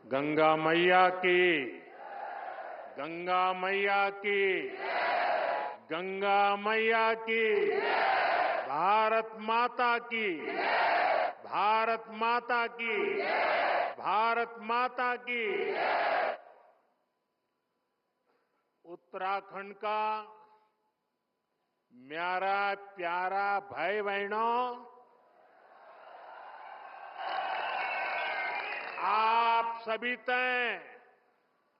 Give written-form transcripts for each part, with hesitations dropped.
गंगा मैया की, गंगा मैया की, गंगा मैया की, भारत माता की, भारत माता की, भारत माता की। उत्तराखंड का म्यारा प्यारा भाई बहनों, आप सभी तय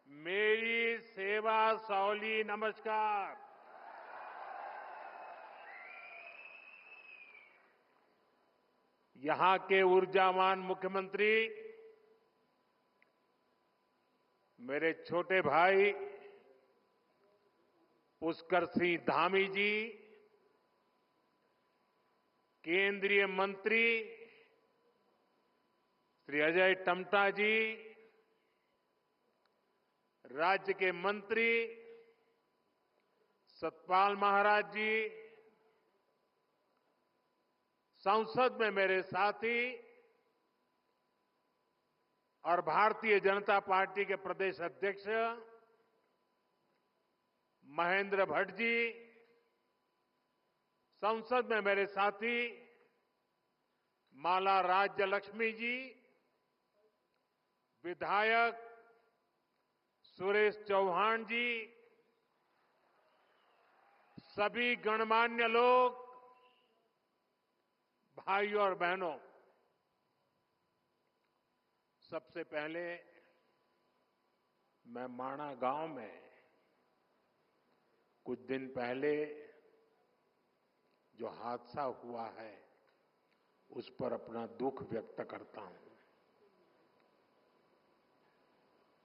मेरी सेवा सौली नमस्कार। यहां के ऊर्जावान मुख्यमंत्री मेरे छोटे भाई पुष्कर सिंह धामी जी, केंद्रीय मंत्री श्री अजय टम्टा जी, राज्य के मंत्री सतपाल महाराज जी, संसद में मेरे साथी और भारतीय जनता पार्टी के प्रदेश अध्यक्ष महेंद्र भट्ट जी, संसद में मेरे साथी माला राज्य लक्ष्मी जी, विधायक सुरेश चौहान जी, सभी गणमान्य लोग, भाइयों और बहनों, सबसे पहले मैं माणा गांव में कुछ दिन पहले जो हादसा हुआ है उस पर अपना दुख व्यक्त करता हूं।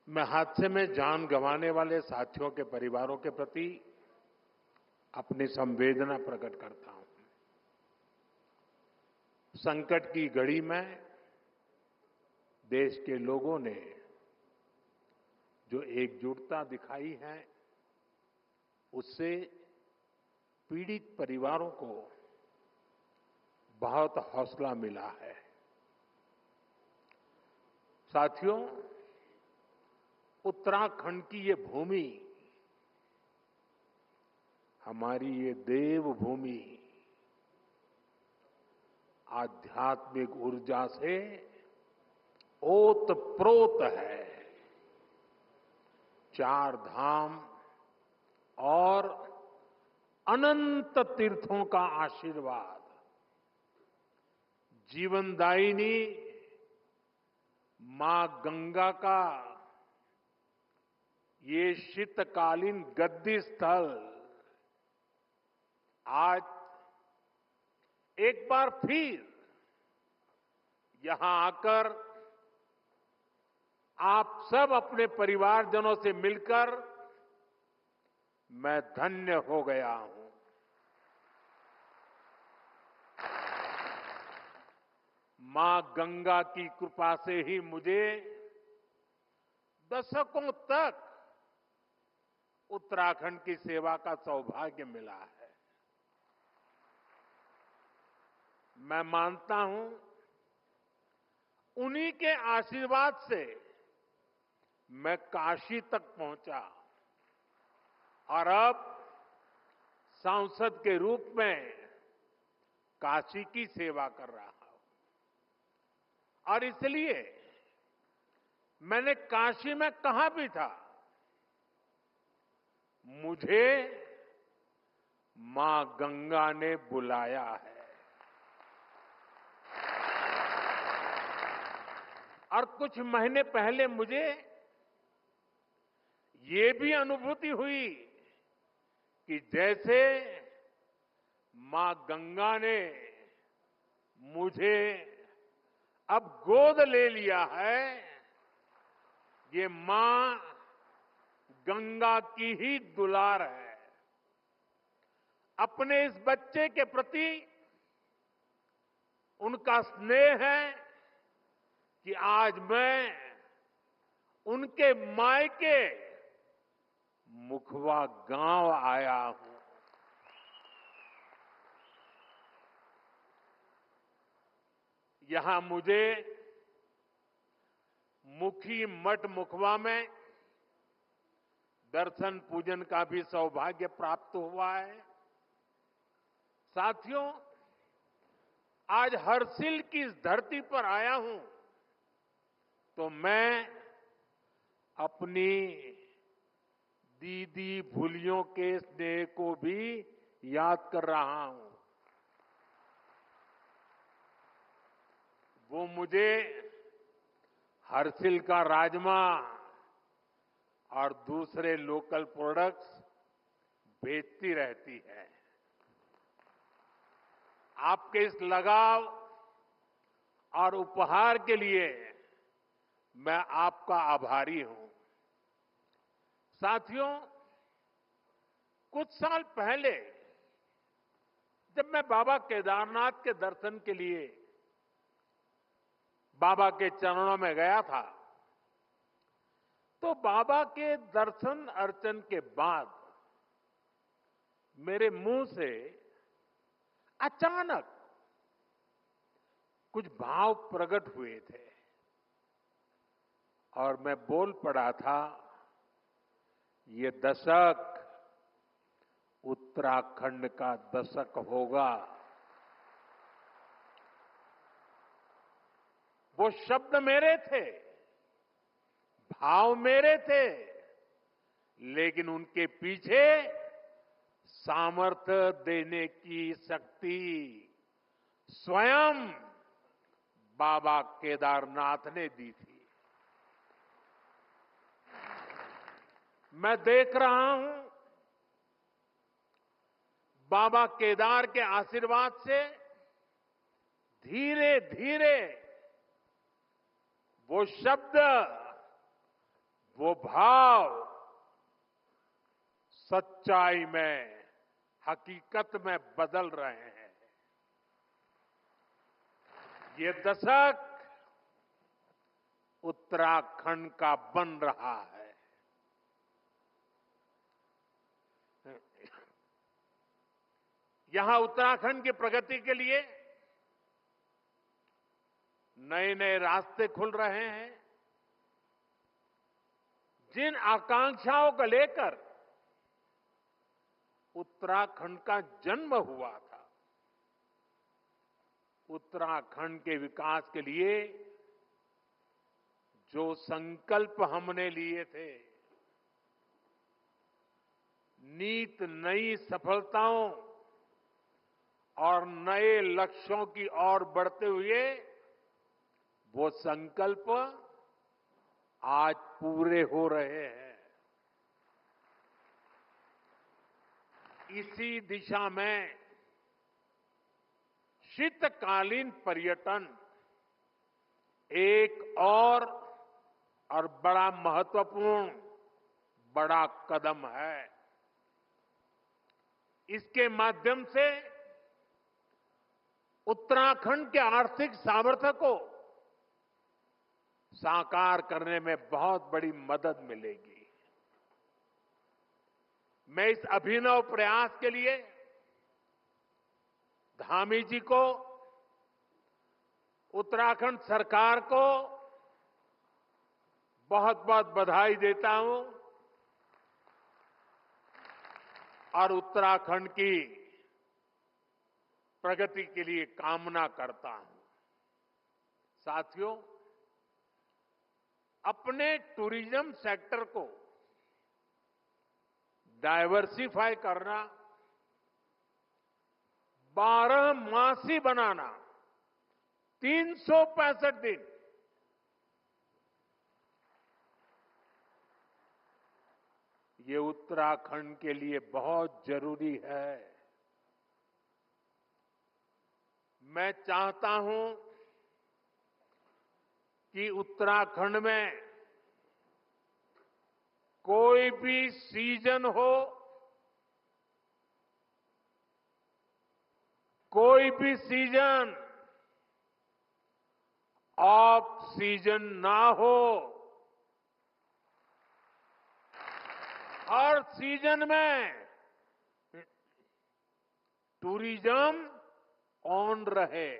मैं हादसे में जान गंवाने वाले साथियों के परिवारों के प्रति अपनी संवेदना प्रकट करता हूं। संकट की घड़ी में देश के लोगों ने जो एकजुटता दिखाई है उससे पीड़ित परिवारों को बहुत हौसला मिला है। साथियों, उत्तराखंड की ये भूमि, हमारी ये देवभूमि आध्यात्मिक ऊर्जा से ओतप्रोत है। चार धाम और अनंत तीर्थों का आशीर्वाद, जीवनदायिनी मां गंगा का ये शीतकालीन गद्दी स्थल आज एक बार फिर यहां आकर आप सब अपने परिवारजनों से मिलकर मैं धन्य हो गया हूं। मां गंगा की कृपा से ही मुझे दशकों तक उत्तराखंड की सेवा का सौभाग्य मिला है। मैं मानता हूं उन्हीं के आशीर्वाद से मैं काशी तक पहुंचा और अब सांसद के रूप में काशी की सेवा कर रहा हूं। और इसलिए मैंने काशी में कहा भी था, मुझे मां गंगा ने बुलाया है। और कुछ महीने पहले मुझे ये भी अनुभूति हुई कि जैसे मां गंगा ने मुझे अब गोद ले लिया है, ये मां गंगा की ही दुलार है। अपने इस बच्चे के प्रति उनका स्नेह है कि आज मैं उनके मायके मुखवा गांव आया हूं। यहां मुझे मुखी मठ मुखवा में दर्शन पूजन का भी सौभाग्य प्राप्त हुआ है। साथियों, आज हर्षिल की इस धरती पर आया हूं तो मैं अपनी दीदी भूलियों के स्नेह को भी याद कर रहा हूं। वो मुझे हर्षिल का राजमा और दूसरे लोकल प्रोडक्ट्स भेजती रहती है। आपके इस लगाव और उपहार के लिए मैं आपका आभारी हूं। साथियों, कुछ साल पहले जब मैं बाबा केदारनाथ के दर्शन के लिए बाबा के चरणों में गया था तो बाबा के दर्शन अर्चन के बाद मेरे मुंह से अचानक कुछ भाव प्रकट हुए थे और मैं बोल पड़ा था, ये दशक उत्तराखंड का दशक होगा। वो शब्द मेरे थे, भाव मेरे थे, लेकिन उनके पीछे सामर्थ्य देने की शक्ति स्वयं बाबा केदारनाथ ने दी थी। मैं देख रहा हूं बाबा केदार के आशीर्वाद से धीरे धीरे वो शब्द, वो भाव सच्चाई में, हकीकत में बदल रहे हैं। ये दशक उत्तराखंड का बन रहा है। यहां उत्तराखंड की प्रगति के लिए नए नए रास्ते खुल रहे हैं। जिन आकांक्षाओं को लेकर उत्तराखंड का जन्म हुआ था, उत्तराखंड के विकास के लिए जो संकल्प हमने लिए थे, नीत नई सफलताओं और नए लक्ष्यों की ओर बढ़ते हुए वो संकल्प आज पूरे हो रहे हैं। इसी दिशा में शीतकालीन पर्यटन एक और बड़ा महत्वपूर्ण बड़ा कदम है। इसके माध्यम से उत्तराखंड के आर्थिक सामर्थ्य को साकार करने में बहुत बड़ी मदद मिलेगी। मैं इस अभिनव प्रयास के लिए धामी जी को, उत्तराखंड सरकार को बहुत बहुत बधाई देता हूं और उत्तराखंड की प्रगति के लिए कामना करता हूं। साथियों, अपने टूरिज्म सेक्टर को डायवर्सिफाई करना, 12मासी बनाना, 365 दिन, ये उत्तराखंड के लिए बहुत जरूरी है। मैं चाहता हूं कि उत्तराखंड में कोई भी सीजन हो, कोई भी सीजन ऑफ सीजन ना हो, हर सीजन में टूरिज्म ऑन रहे।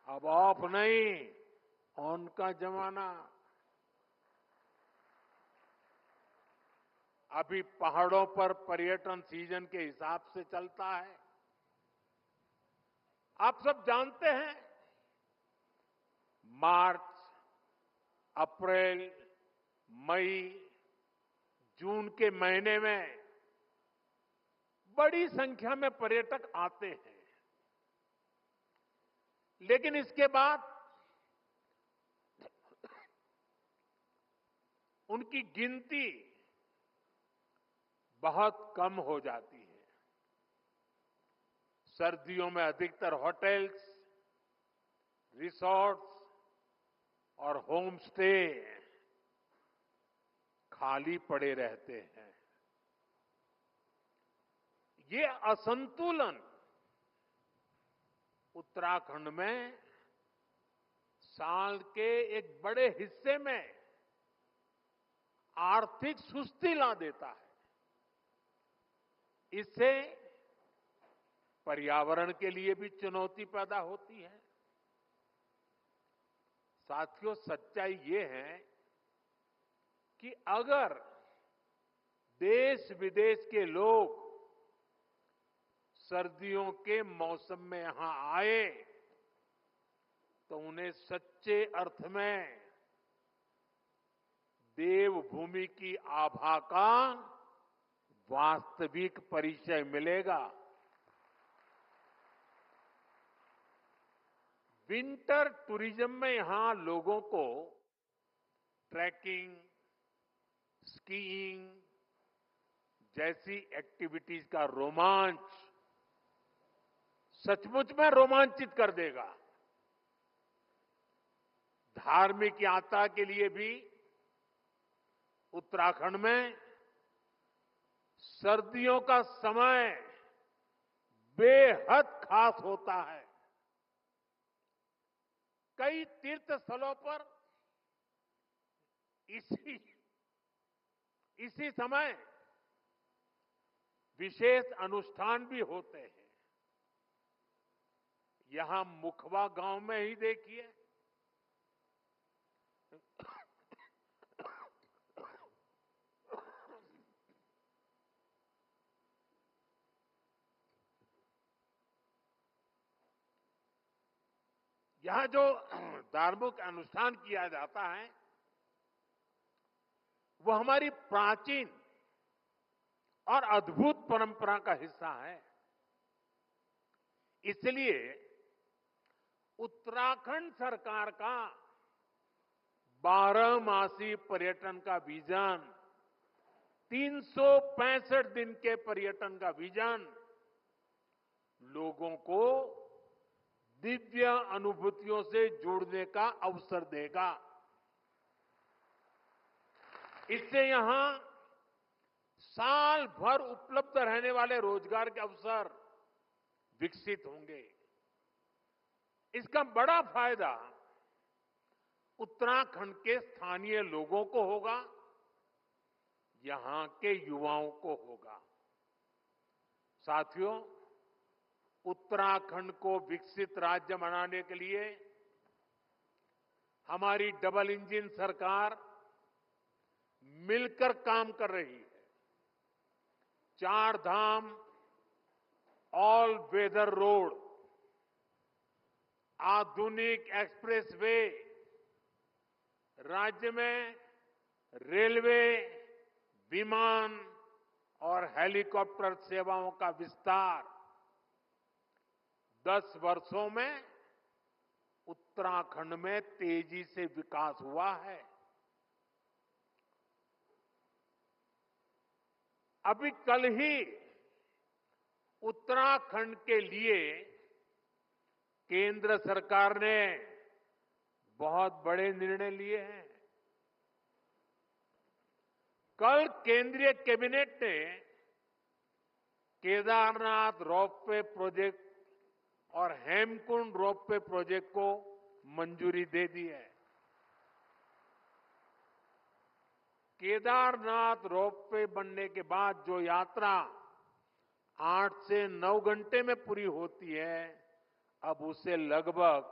अब ऑफ नहीं, उनका जमाना अभी पहाड़ों पर पर्यटन सीजन के हिसाब से चलता है। आप सब जानते हैं, मार्च, अप्रैल, मई, जून के महीने में बड़ी संख्या में पर्यटक आते हैं। लेकिन इसके बाद उनकी गिनती बहुत कम हो जाती है। सर्दियों में अधिकतर होटल्स, रिसोर्ट्स और होम स्टे खाली पड़े रहते हैं। ये असंतुलन उत्तराखंड में साल के एक बड़े हिस्से में आर्थिक सुस्ती ला देता है। इससे पर्यावरण के लिए भी चुनौती पैदा होती है। साथियों, सच्चाई ये है कि अगर देश विदेश के लोग सर्दियों के मौसम में यहां आए तो उन्हें सच्चे अर्थ में देवभूमि की आभा का वास्तविक परिचय मिलेगा। विंटर टूरिज्म में यहां लोगों को ट्रैकिंग, स्कीइंग जैसी एक्टिविटीज का रोमांच सचमुच में रोमांचित कर देगा। धार्मिक यात्रा के लिए भी उत्तराखंड में सर्दियों का समय बेहद खास होता है। कई तीर्थ स्थलों पर इसी समय विशेष अनुष्ठान भी होते हैं। यहां मुखवा गांव में ही देखिए, यहां जो धार्मिक अनुष्ठान किया जाता है वो हमारी प्राचीन और अद्भुत परंपरा का हिस्सा है। इसलिए उत्तराखंड सरकार का 12 मासी पर्यटन का विजन, 365 दिन के पर्यटन का विजन लोगों को दिव्य अनुभूतियों से जुड़ने का अवसर देगा। इससे यहां साल भर उपलब्ध रहने वाले रोजगार के अवसर विकसित होंगे। इसका बड़ा फायदा उत्तराखंड के स्थानीय लोगों को होगा, यहां के युवाओं को होगा। साथियों, उत्तराखंड को विकसित राज्य बनाने के लिए हमारी डबल इंजन सरकार मिलकर काम कर रही है। 4 धाम ऑल वेदर रोड, आधुनिक एक्सप्रेसवे, राज्य में रेलवे, विमान और हेलीकॉप्टर सेवाओं का विस्तार 10 वर्षों में उत्तराखंड में तेजी से विकास हुआ है। अभी कल ही उत्तराखंड के लिए केंद्र सरकार ने बहुत बड़े निर्णय लिए हैं। कल केंद्रीय कैबिनेट ने केदारनाथ रोपवे प्रोजेक्ट और हेमकुंड रोपवे प्रोजेक्ट को मंजूरी दे दी है। केदारनाथ रोपवे बनने के बाद जो यात्रा 8 से 9 घंटे में पूरी होती है, अब उसे लगभग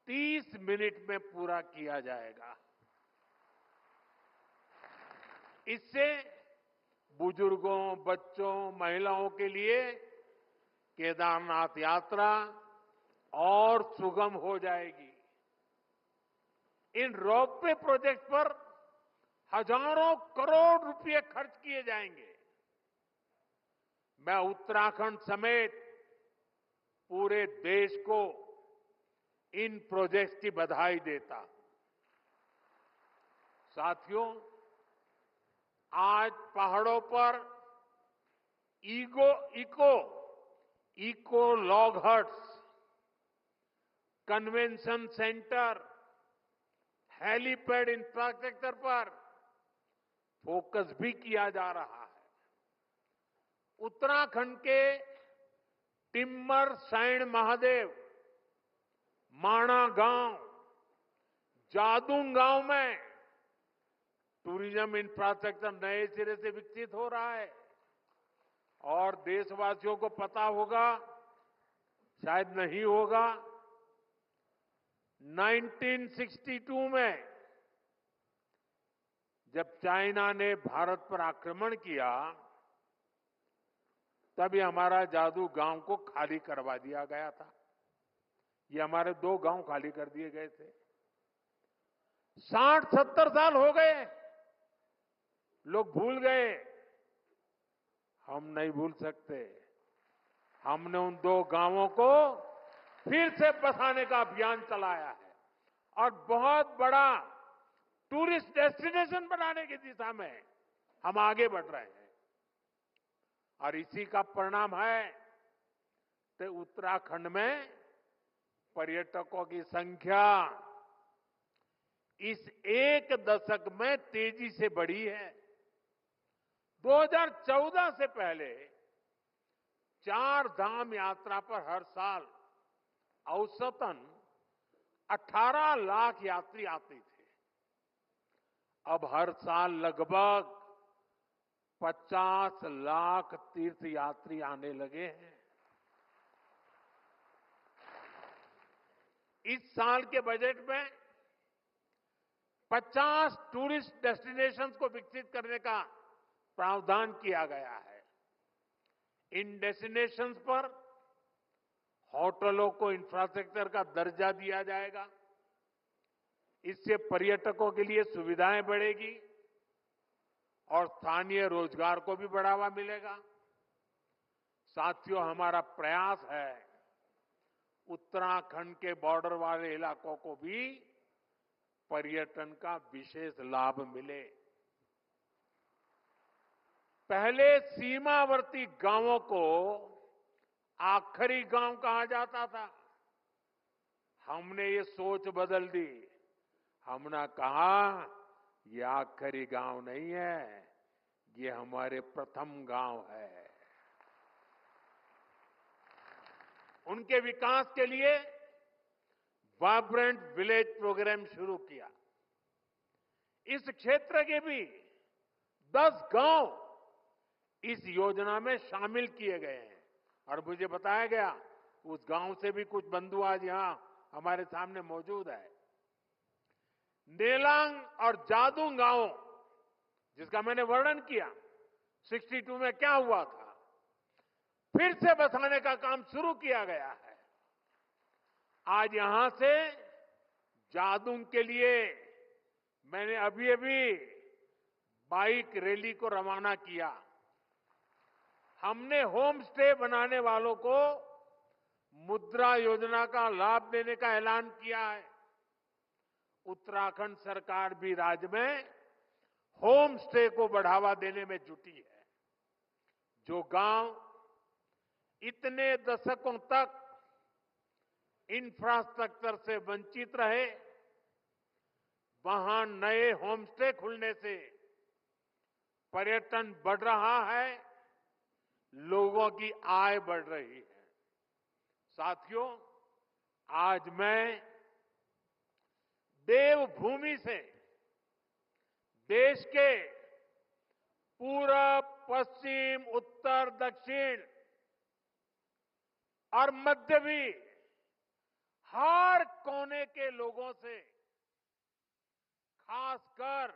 30 मिनट में पूरा किया जाएगा। इससे बुजुर्गों, बच्चों, महिलाओं के लिए केदारनाथ यात्रा और सुगम हो जाएगी। इन रोपवे प्रोजेक्ट पर हजारों करोड़ रुपए खर्च किए जाएंगे। मैं उत्तराखंड समेत पूरे देश को इन प्रोजेक्ट्स की बधाई देता हूं। साथियों, आज पहाड़ों पर eco log huts, convention centre, helipad infrastructure पर फोकस भी किया जा रहा है। उत्तराखंड के टिम्मर सैंड महादेव, माणा गांव, जादून गांव में टूरिज्म इंफ्रास्ट्रक्चर नए सिरे से विकसित हो रहा है। और देशवासियों को पता होगा, शायद नहीं होगा, 1962 में जब चाइना ने भारत पर आक्रमण किया, तभी हमारा जादू गांव को खाली करवा दिया गया था। ये हमारे 2 गांव खाली कर दिए गए थे। 60-70 साल हो गए, लोग भूल गए। हम नहीं भूल सकते। हमने उन 2 गांवों को फिर से बसाने का अभियान चलाया है और बहुत बड़ा टूरिस्ट डेस्टिनेशन बनाने की दिशा में हम आगे बढ़ रहे हैं। और इसी का परिणाम है कि उत्तराखंड में पर्यटकों की संख्या इस 1 दशक में तेजी से बढ़ी है। 2014 से पहले 4 धाम यात्रा पर हर साल औसतन 18 लाख यात्री आते थे। अब हर साल लगभग 50 लाख तीर्थ यात्री आने लगे हैं। इस साल के बजट में 50 टूरिस्ट डेस्टिनेशंस को विकसित करने का प्रावधान किया गया है। इन डेस्टिनेशंस पर होटलों को इंफ्रास्ट्रक्चर का दर्जा दिया जाएगा। इससे पर्यटकों के लिए सुविधाएं बढ़ेगी और स्थानीय रोजगार को भी बढ़ावा मिलेगा। साथियों, हमारा प्रयास है उत्तराखंड के बॉर्डर वाले इलाकों को भी पर्यटन का विशेष लाभ मिले। पहले सीमावर्ती गांवों को आखिरी गांव कहा जाता था। हमने ये सोच बदल दी। हमने कहा ये आखिरी गांव नहीं है, ये हमारे प्रथम गांव है। उनके विकास के लिए वाइब्रेंट विलेज प्रोग्राम शुरू किया। इस क्षेत्र के भी 10 गांव इस योजना में शामिल किए गए हैं और मुझे बताया गया उस गांव से भी कुछ बंधु आज यहां हमारे सामने मौजूद है। नेलांग और जादून गांव, जिसका मैंने वर्णन किया 62 में क्या हुआ था, फिर से बसाने का काम शुरू किया गया है। आज यहां से जादून के लिए मैंने अभी बाइक रैली को रवाना किया। हमने होम स्टे बनाने वालों को मुद्रा योजना का लाभ देने का ऐलान किया है। उत्तराखंड सरकार भी राज्य में होम स्टे को बढ़ावा देने में जुटी है। जो गांव इतने दशकों तक इंफ्रास्ट्रक्चर से वंचित रहे, वहां नए होम स्टे खुलने से पर्यटन बढ़ रहा है, लोगों की आय बढ़ रही है। साथियों, आज मैं देवभूमि से देश के पूरब, पश्चिम, उत्तर, दक्षिण और मध्य भी हर कोने के लोगों से, खासकर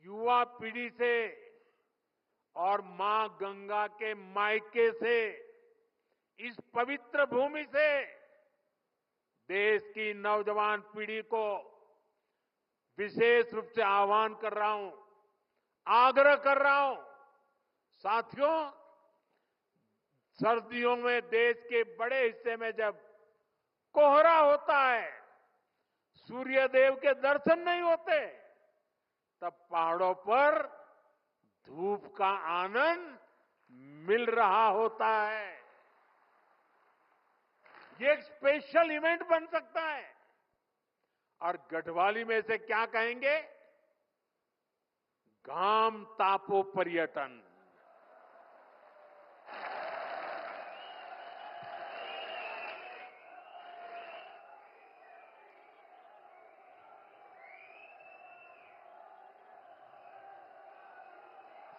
युवा पीढ़ी से और मां गंगा के मायके से, इस पवित्र भूमि से देश की नौजवान पीढ़ी को विशेष रूप से आह्वान कर रहा हूं, आग्रह कर रहा हूं। साथियों, सर्दियों में देश के बड़े हिस्से में जब कोहरा होता है, सूर्यदेव के दर्शन नहीं होते, तब पहाड़ों पर धूप का आनंद मिल रहा होता है। ये एक स्पेशल इवेंट बन सकता है। और गढ़वाली में से क्या कहेंगे? घाम तापो पर्यटन।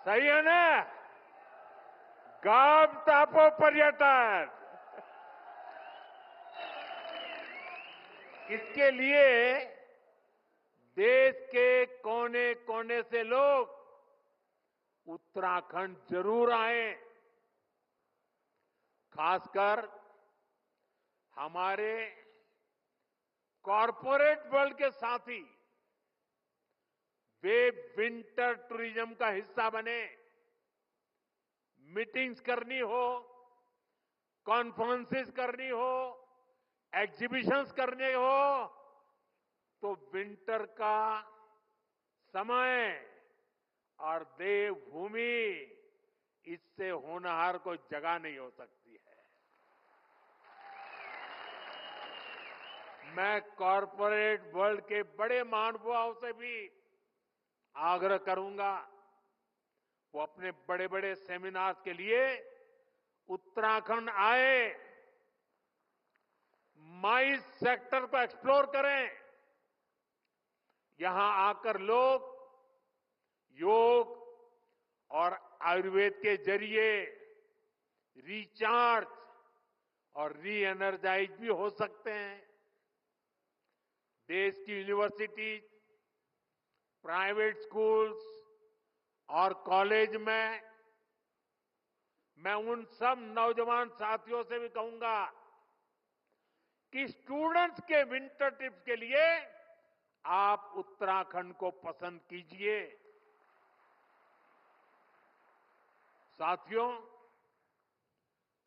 सही है ना? घाम तापो पर्यटन। इसके लिए देश के कोने कोने से लोग उत्तराखंड जरूर आए। खासकर हमारे कॉरपोरेट वर्ल्ड के साथी, वे विंटर टूरिज्म का हिस्सा बने। मीटिंग्स करनी हो, कॉन्फ्रेंसेस करनी हो, एग्जीबिशंस करने हो, तो विंटर का समय और देवभूमि, इससे होनहार कोई जगह नहीं हो सकती है। मैं कॉरपोरेट वर्ल्ड के बड़े महानुभावों से भी आग्रह करूंगा, वो अपने बड़े बड़े सेमिनार्स के लिए उत्तराखंड आए, माइस सेक्टर को एक्सप्लोर करें। यहां आकर लोग योग और आयुर्वेद के जरिए रिचार्ज और री एनर्जाइज भी हो सकते हैं। देश की यूनिवर्सिटीज, प्राइवेट स्कूल्स और कॉलेज में मैं उन सब नौजवान साथियों से भी कहूंगा कि स्टूडेंट्स के विंटर ट्रिप्स के लिए आप उत्तराखंड को पसंद कीजिए। साथियों,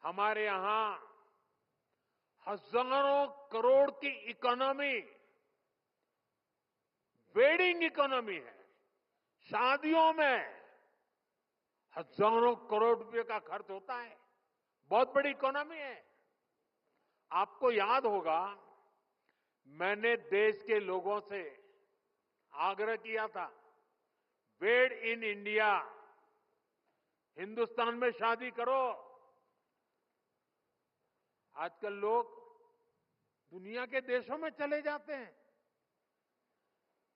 हमारे यहां हजारों करोड़ की इकोनॉमी, वेडिंग इकोनॉमी है। शादियों में हजारों करोड़ रुपए का खर्च होता है। बहुत बड़ी इकोनॉमी है। आपको याद होगा, मैंने देश के लोगों से आग्रह किया था, वेड इन इंडिया, हिंदुस्तान में शादी करो। आजकल लोग दुनिया के देशों में चले जाते हैं।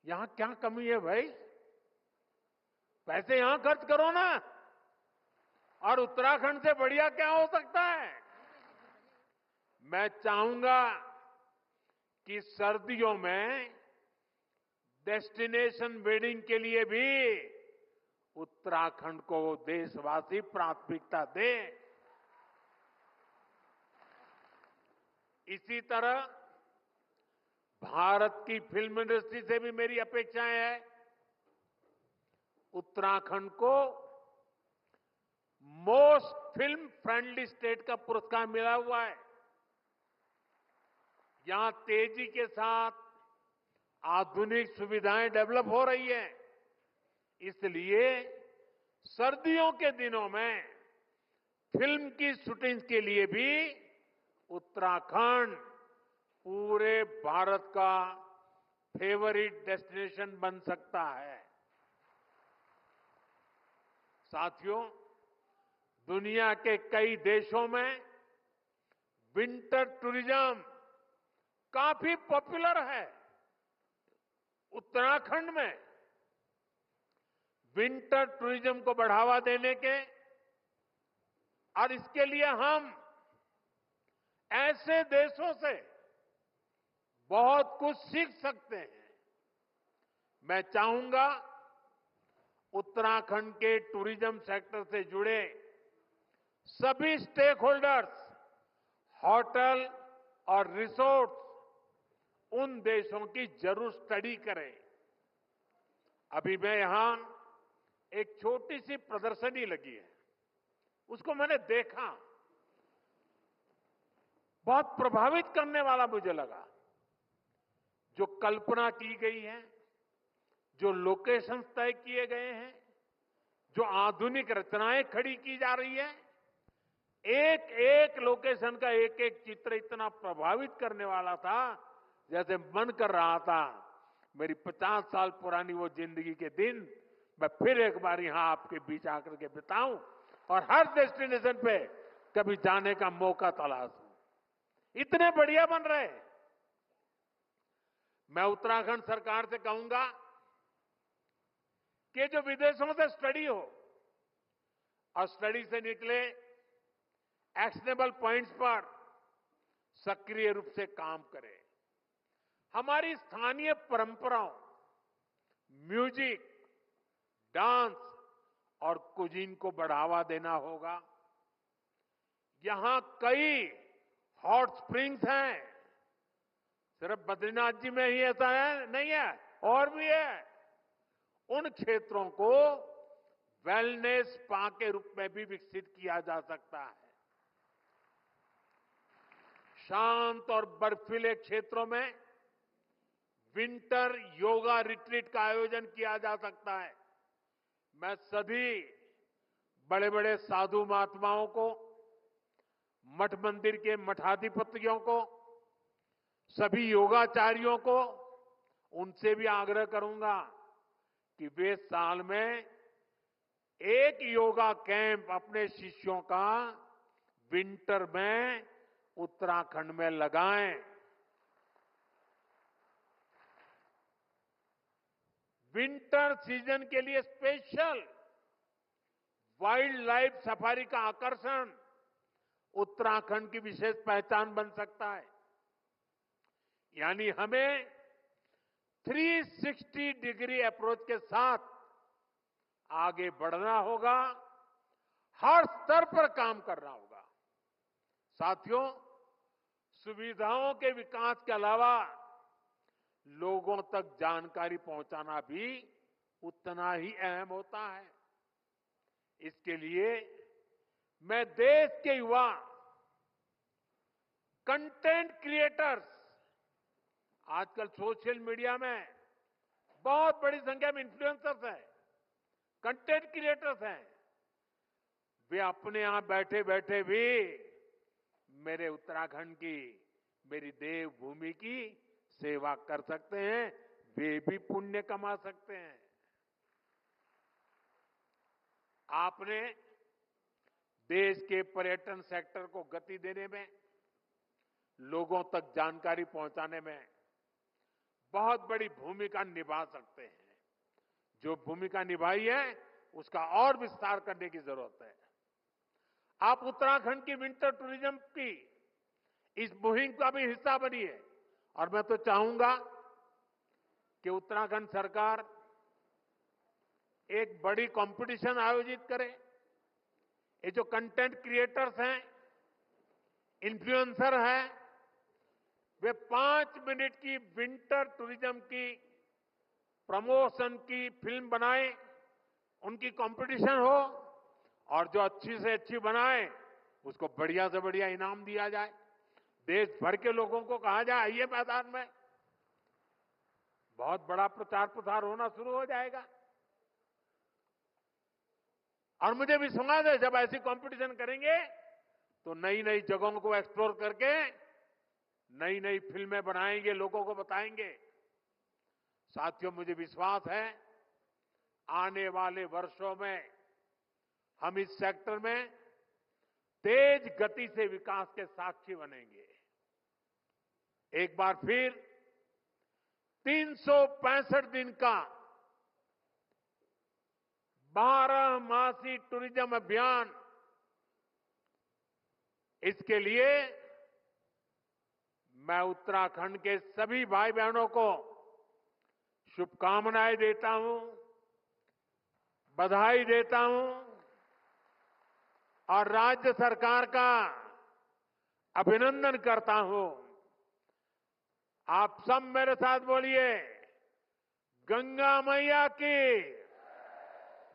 यहां क्या कमी है भाई? पैसे यहां खर्च करो ना। और उत्तराखंड से बढ़िया क्या हो सकता है? मैं चाहूंगा कि सर्दियों में डेस्टिनेशन वेडिंग के लिए भी उत्तराखंड को देशवासी प्राथमिकता दें। इसी तरह भारत की फिल्म इंडस्ट्री से भी मेरी अपेक्षाएं हैं। उत्तराखंड को मोस्ट फिल्म फ्रेंडली स्टेट का पुरस्कार मिला हुआ है। यहां तेजी के साथ आधुनिक सुविधाएं डेवलप हो रही है। इसलिए सर्दियों के दिनों में फिल्म की शूटिंग के लिए भी उत्तराखंड पूरे भारत का फेवरिट डेस्टिनेशन बन सकता है। साथियों, दुनिया के कई देशों में विंटर टूरिज्म काफी पॉपुलर है। उत्तराखंड में विंटर टूरिज्म को बढ़ावा देने के और इसके लिए हम ऐसे देशों से बहुत कुछ सीख सकते हैं। मैं चाहूंगा उत्तराखंड के टूरिज्म सेक्टर से जुड़े सभी स्टेक होल्डर्स, होटल और रिसोर्ट्स उन देशों की जरूर स्टडी करें। अभी मैं यहां एक छोटी सी प्रदर्शनी लगी है, उसको मैंने देखा, बहुत प्रभावित करने वाला मुझे लगा। जो कल्पना की गई है, जो लोकेशंस तय किए गए हैं, जो आधुनिक रचनाएं खड़ी की जा रही है, एक एक लोकेशन का एक एक चित्र इतना प्रभावित करने वाला था, जैसे मन कर रहा था मेरी 50 साल पुरानी वो जिंदगी के दिन मैं फिर एक बार यहां आपके बीच आकर के बिताऊं और हर डेस्टिनेशन पे कभी जाने का मौका तलाशूं। इतने बढ़िया बन रहे। मैं उत्तराखंड सरकार से कहूंगा कि जो विदेशों से स्टडी हो और स्टडी से निकले एक्शनेबल पॉइंट्स पर सक्रिय रूप से काम करें। हमारी स्थानीय परंपराओं, म्यूजिक, डांस और कुजीन को बढ़ावा देना होगा। यहां कई हॉट स्प्रिंग्स हैं, सिर्फ बद्रीनाथ जी में ही ऐसा है नहीं है, और भी है। उन क्षेत्रों को वेलनेस स्पा के रूप में भी विकसित किया जा सकता है। शांत और बर्फीले क्षेत्रों में विंटर योगा रिट्रीट का आयोजन किया जा सकता है। मैं सभी बड़े बड़े साधु महात्माओं को, मठ मंदिर के मठाधिपतियों को, सभी योगाचार्यों को, उनसे भी आग्रह करूंगा कि वे साल में एक योगा कैंप अपने शिष्यों का विंटर में उत्तराखंड में लगाएं। विंटर सीजन के लिए स्पेशल वाइल्ड लाइफ सफारी का आकर्षण उत्तराखंड की विशेष पहचान बन सकता है। यानी हमें 360 डिग्री अप्रोच के साथ आगे बढ़ना होगा, हर स्तर पर काम करना होगा। साथियों, सुविधाओं के विकास के अलावा लोगों तक जानकारी पहुंचाना भी उतना ही अहम होता है। इसके लिए मैं देश के युवा कंटेंट क्रिएटर्स, आजकल सोशल मीडिया में बहुत बड़ी संख्या में इन्फ्लुएंसर्स हैं, कंटेंट क्रिएटर्स हैं, वे अपने यहां बैठे बैठे भी मेरे उत्तराखंड की, मेरी देवभूमि की सेवा कर सकते हैं, वे भी पुण्य कमा सकते हैं। आपने देश के पर्यटन सेक्टर को गति देने में, लोगों तक जानकारी पहुंचाने में बहुत बड़ी भूमिका निभा सकते हैं। जो भूमिका निभाई है उसका और विस्तार करने की जरूरत है। आप उत्तराखंड की विंटर टूरिज्म की इस मुहिम का भी हिस्सा बनिए और मैं तो चाहूंगा कि उत्तराखंड सरकार एक बड़ी कंपटीशन आयोजित करे। ये जो कंटेंट क्रिएटर्स हैं, इन्फ्लुएंसर हैं, वे 5 मिनट की विंटर टूरिज्म की प्रमोशन की फिल्म बनाएं, उनकी कंपटीशन हो और जो अच्छी से अच्छी बनाए उसको बढ़िया से बढ़िया इनाम दिया जाए। देश भर के लोगों को कहा जाए आइए मैदान में, बहुत बड़ा प्रचार प्रसार होना शुरू हो जाएगा। और मुझे विश्वास है जब ऐसी कंपटीशन करेंगे तो नई नई जगहों को एक्सप्लोर करके नई नई फिल्में बनाएंगे, लोगों को बताएंगे। साथियों, मुझे विश्वास है आने वाले वर्षों में हम इस सेक्टर में तेज गति से विकास के साक्षी बनेंगे। एक बार फिर 365 दिन का 12 मासी टूरिज्म अभियान, इसके लिए मैं उत्तराखंड के सभी भाई बहनों को शुभकामनाएं देता हूं, बधाई देता हूं और राज्य सरकार का अभिनंदन करता हूं। आप सब मेरे साथ बोलिए, गंगा मैया की,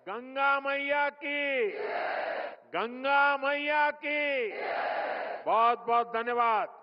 गंगा मैया की, गंगा मैया की। बहुत बहुत धन्यवाद।